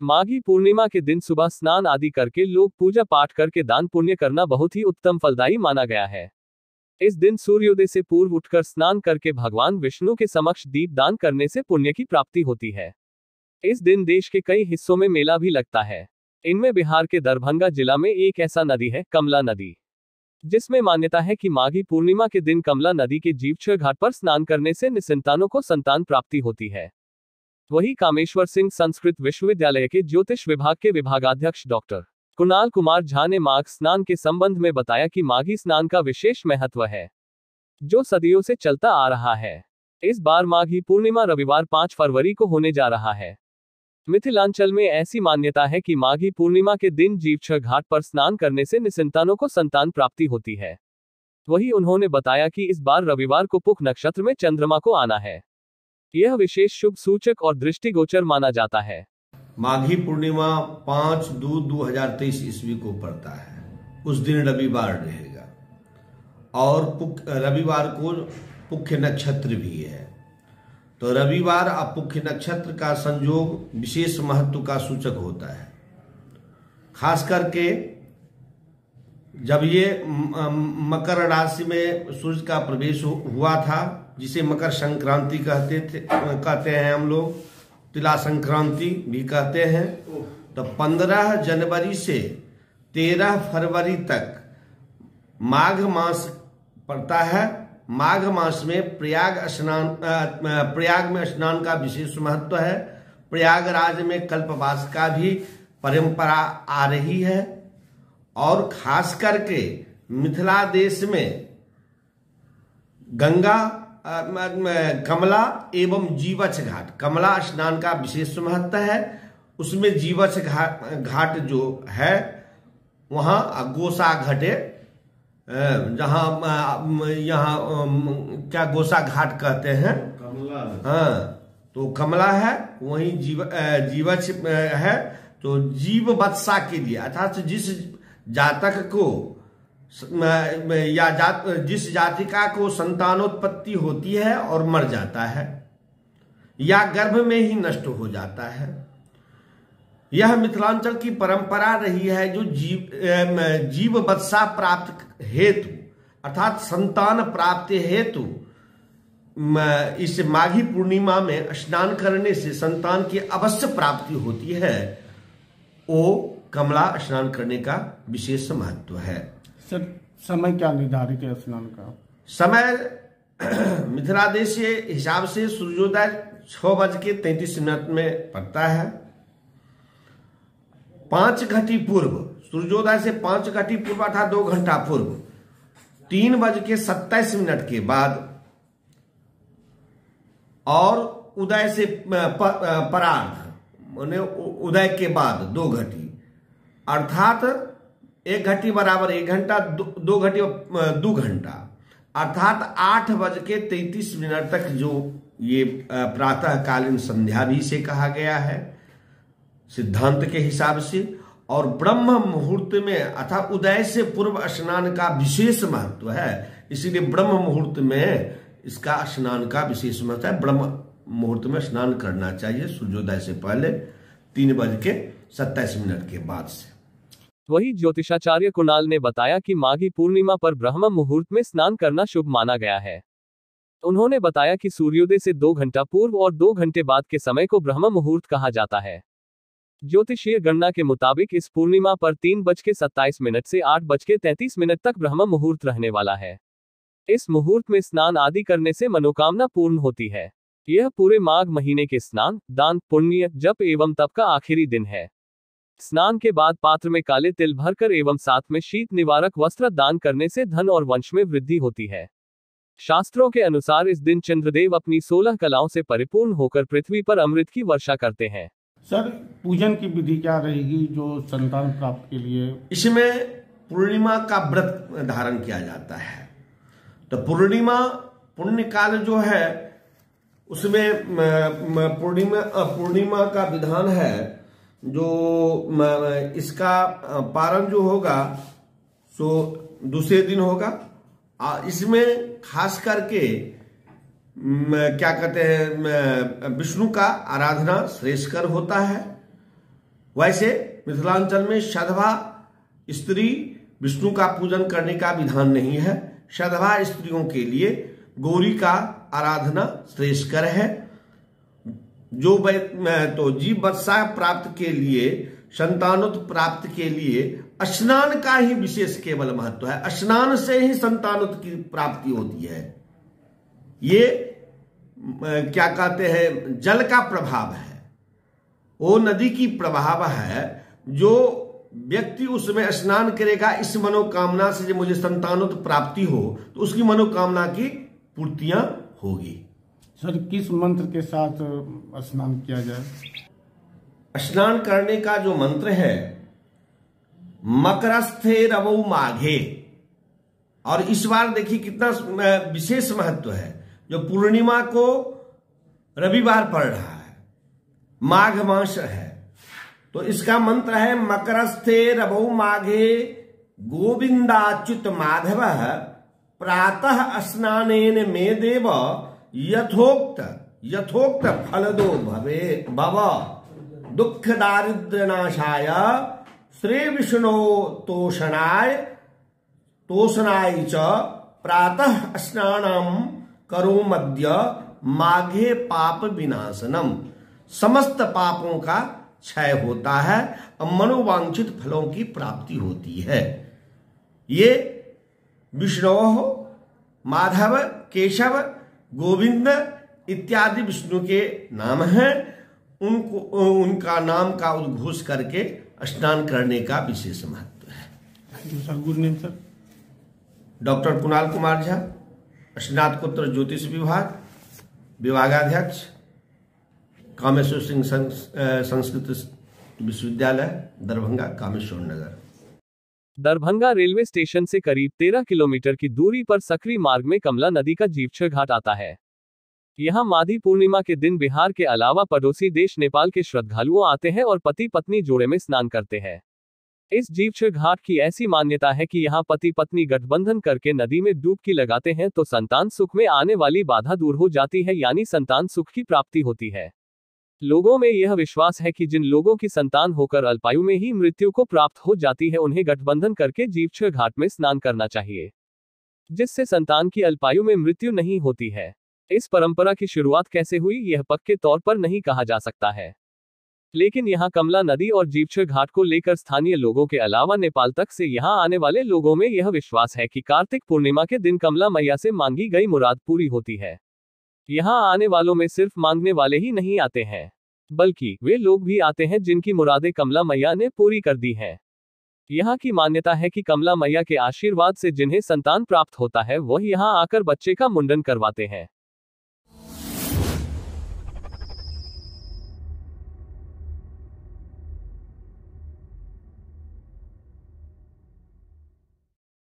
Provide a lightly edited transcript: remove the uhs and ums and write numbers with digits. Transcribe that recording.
माघी पूर्णिमा के दिन सुबह स्नान आदि करके लोग पूजा पाठ करके दान पुण्य करना बहुत ही उत्तम फलदायी माना गया है। इस दिन सूर्योदय से पूर्व उठकर स्नान करके भगवान विष्णु के समक्ष दीप दान करने से पुण्य की प्राप्ति होती है। इस दिन देश के कई हिस्सों में मेला भी लगता है। इनमें बिहार के दरभंगा जिला में एक ऐसा नदी है, कमला नदी, जिसमें मान्यता है कि माघी पूर्णिमा के दिन कमला नदी के जीवछत्र घाट पर स्नान करने से निसंतानों को संतान प्राप्ति होती है। वहीं कामेश्वर सिंह संस्कृत विश्वविद्यालय के ज्योतिष विभाग के विभागाध्यक्ष डॉक्टर कुणाल कुमार झा ने माघ स्नान के संबंध में बताया कि माघी स्नान का विशेष महत्व है, जो सदियों से चलता आ रहा है। इस बार माघी पूर्णिमा रविवार 5 फरवरी को होने जा रहा है। मिथिलांचल में ऐसी मान्यता है कि माघी पूर्णिमा के दिन जीवछत्र घाट पर स्नान करने से निसंतानों को संतान प्राप्ति होती है। वहीं उन्होंने बताया कि इस बार रविवार को पुख नक्षत्र में चंद्रमा को आना है। यह विशेष शुभ सूचक और दृष्टिगोचर माना जाता है। माघी पूर्णिमा 5/2/2023 ईस्वी को पड़ता है। उस दिन रविवार रहेगा और रविवार को पुख्य नक्षत्र भी है। तो रविवार और पुख्य नक्षत्र का संयोग विशेष महत्व का सूचक होता है। खास करके जब ये मकर राशि में सूर्य का प्रवेश हुआ था, जिसे मकर संक्रांति कहते हैं हम लोग, तिला संक्रांति भी कहते हैं। तो 15 जनवरी से 13 फरवरी तक माघ मास पड़ता है। माघ मास में प्रयाग में स्नान का विशेष महत्व है। प्रयागराज में कल्पवास का भी परंपरा आ रही है और खास करके मिथिला देश में गंगा, कमला एवं जीवछ घाट, कमला स्नान का विशेष महत्व है। उसमें जीवछ घाट जो है वहाँ गोसा घाटे, जहाँ यहाँ क्या गोसा घाट कहते हैं, कमला, हाँ, तो कमला है, वहीं जीवछ है। तो जीव वत्सा के लिए, अर्थात जिस जातक को या जिस जातिका को संतानोत्पत्ति होती है और मर जाता है या गर्भ में ही नष्ट हो जाता है, यह मिथिलांचल की परंपरा रही है। जो जीव वत्सा प्राप्त हेतु अर्थात संतान प्राप्ति हेतु इस माघी पूर्णिमा में स्नान करने से संतान की अवश्य प्राप्ति होती है। वो कमला स्नान करने का विशेष महत्व है। सर, समय क्या निर्धारित है स्नान का? समय मिथिला देश के हिसाब से सूर्योदय 6:33 में पड़ता है। 5 घटी पूर्व, सूर्योदय से 5 घटी पूर्व अर्थात 2 घंटा पूर्व, 3:27 के बाद और उदय से परार्ध माने उदय के बाद 2 घटी, अर्थात 1 घटी बराबर 1 घंटा, 2 घटी 2 घंटा, अर्थात 8:33 तक जो ये प्रातःकालीन संध्या भी से कहा गया है सिद्धांत के हिसाब से। और ब्रह्म मुहूर्त में अर्थात उदय से पूर्व स्नान का विशेष महत्व है, इसीलिए ब्रह्म मुहूर्त में इसका स्नान का विशेष महत्व है। ब्रह्म मुहूर्त में स्नान करना चाहिए सूर्योदय से पहले 3:27 के बाद से। वही ज्योतिषाचार्य कुणाल ने बताया कि माघी पूर्णिमा पर ब्रह्म मुहूर्त में स्नान करना शुभ माना गया है। उन्होंने बताया कि सूर्योदय से 2 घंटा पूर्व और 2 घंटे बाद के समय को ब्रह्म मुहूर्त कहा जाता है। ज्योतिषीय गणना के मुताबिक इस पूर्णिमा पर 3:27 से 8:33 तक ब्रह्म मुहूर्त रहने वाला है। इस मुहूर्त में स्नान आदि करने से मनोकामना पूर्ण होती है। यह पूरे माघ महीने के स्नान, दान, पुण्य, जप एवं तप का आखिरी दिन है। स्नान के बाद पात्र में काले तिल भरकर एवं साथ में शीत निवारक वस्त्र दान करने से धन और वंश में वृद्धि होती है। शास्त्रों के अनुसार इस दिन चंद्रदेव अपनी 16 कलाओं से परिपूर्ण होकर पृथ्वी पर अमृत की वर्षा करते हैं। सर, पूजन की विधि क्या रहेगी जो संतान प्राप्त के लिए? इसमें पूर्णिमा का व्रत धारण किया जाता है। तो पूर्णिमा पुण्य काल जो है उसमें पूर्णिमा का विधान है, जो इसका पारण जो होगा सो दूसरे दिन होगा। इसमें खास करके क्या कहते हैं, विष्णु का आराधना श्रेष्ठकर होता है। वैसे मिथिलांचल में सधवा स्त्री विष्णु का पूजन करने का विधान नहीं है। सधवा स्त्रियों के लिए गौरी का आराधना श्रेष्ठकर है। जो तो जीव बत्सा प्राप्त के लिए, संतानोत प्राप्त के लिए स्नान का ही विशेष केवल महत्व है। स्नान से ही संतानोत की प्राप्ति होती है। ये क्या कहते हैं, जल का प्रभाव है, वो नदी की प्रभाव है। जो व्यक्ति उसमें स्नान करेगा इस मनोकामना से, जब मुझे संतानोत प्राप्ति हो तो उसकी मनोकामना की पूर्तियां होगी। सर, किस मंत्र के साथ स्नान किया जाए? स्नान करने का जो मंत्र है, मकरस्थे रवौ माघे, और इस बार देखिए कितना विशेष महत्व है। जो पूर्णिमा को रविवार पड़ रहा है, माघ मास है, तो इसका मंत्र है मकरस्थे रवौ माघे गोविंदाच्युत माधव प्रातः स्नानेन मे देव यथोक्त फलदो भव दुख दारिद्र्य नाशाय श्री विष्णु तोषणाय च प्रातः स्नानम करो मध्य माघे पाप विनाशनम। समस्त पापों का क्षय होता है और मनोवांछित फलों की प्राप्ति होती है। ये विष्णु, माधव, केशव, गोविंद इत्यादि विष्णु के नाम हैं। उनका नाम का उद्घोष करके स्नान करने का विशेष महत्व है। Sir, good name sir? Doctor Kunal Kumar Jha, स्नातकोत्तर ज्योतिष विभाग, विभागाध्यक्ष, कामेश्वर सिंह संस्कृत विश्वविद्यालय, दरभंगा, कामेश्वर नगर। दरभंगा रेलवे स्टेशन से करीब 13 किलोमीटर की दूरी पर सकरी मार्ग में कमला नदी का जीवछ घाट आता है। यहाँ माघी पूर्णिमा के दिन बिहार के अलावा पड़ोसी देश नेपाल के श्रद्धालुओं आते हैं और पति पत्नी जोड़े में स्नान करते हैं। इस जीवछ घाट की ऐसी मान्यता है कि यहाँ पति पत्नी गठबंधन करके नदी में डुबकी लगाते हैं तो संतान सुख में आने वाली बाधा दूर हो जाती है, यानी संतान सुख की प्राप्ति होती है। लोगों में यह विश्वास है कि जिन लोगों की संतान होकर अल्पायु में ही मृत्यु को प्राप्त हो जाती है, उन्हें गठबंधन करके जीवछ घाट में स्नान करना चाहिए, जिससे संतान की अल्पायु में मृत्यु नहीं होती है। इस परंपरा की शुरुआत कैसे हुई यह पक्के तौर पर नहीं कहा जा सकता है, लेकिन यहाँ कमला नदी और जीवछ घाट को लेकर स्थानीय लोगों के अलावा नेपाल तक से यहाँ आने वाले लोगों में यह विश्वास है कि कार्तिक पूर्णिमा के दिन कमला मैया से मांगी गई मुराद पूरी होती है। यहाँ आने वालों में सिर्फ मांगने वाले ही नहीं आते हैं, बल्कि वे लोग भी आते हैं जिनकी मुरादें कमला मैया ने पूरी कर दी हैं। यहाँ की मान्यता है कि कमला मैया के आशीर्वाद से जिन्हें संतान प्राप्त होता है वह यहाँ आकर बच्चे का मुंडन करवाते हैं।